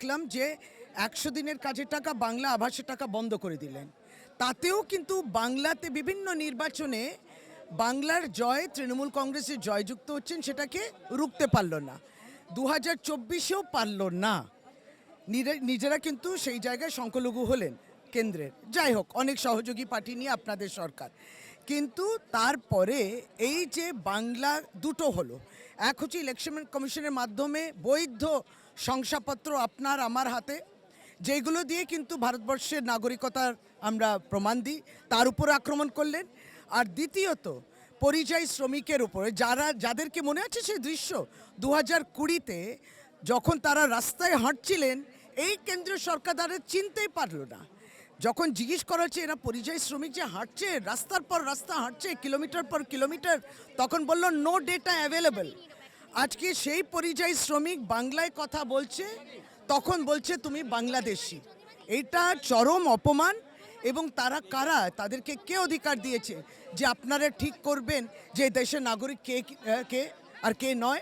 দেখলাম যে 100 দিনের কাজের টাকা, বাংলা আবাসের টাকা বন্ধ করে দিলেন। তাতেও কিন্তু বাংলাতে বিভিন্ন নির্বাচনে বাংলার জয়, তৃণমূল কংগ্রেসের জয়যুক্ত হচ্ছেন, সেটাকে রুখতে পারল না। 2024-এও পারল না। নিজেরা কিন্তু সেই জায়গায় সংখ্যালঘু হলেন কেন্দ্রের। যাই হোক, অনেক সহযোগী পার্টি নিয়ে আপনাদের সরকার, কিন্তু তারপরে এই যে বাংলা দুটো হলো, এক হচ্ছে ইলেকশন কমিশনের মাধ্যমে বৈধ শংসাপত্র আপনার আমার হাতে, যেগুলো দিয়ে কিন্তু ভারতবর্ষের নাগরিকতার আমরা প্রমাণ দিই, তার উপর আক্রমণ করলেন। আর দ্বিতীয়ত পরিযায়ী শ্রমিকের উপরে, যাদেরকে মনে আছে সেই দৃশ্য 2020-তে যখন তারা রাস্তায় হাঁটছিলেন, এই কেন্দ্রীয় সরকার তারা চিনতেই পারলো না। যখন জিজ্ঞেস করা হচ্ছে এরা পরিযায়ী শ্রমিক যে হাঁটছে, রাস্তার পর রাস্তা হাঁটছে, কিলোমিটার পর কিলোমিটার, তখন বলল নো ডেটা অ্যাভেলেবল। আজকে সেই পরিযায়ী শ্রমিক বাংলায় কথা বলছে, তখন বলছে তুমি বাংলাদেশি। এটা চরম অপমান। এবং তারা কারা, তাদেরকে কে অধিকার দিয়েছে যে আপনারা ঠিক করবেন যে দেশের নাগরিক কে কে আর কে নয়?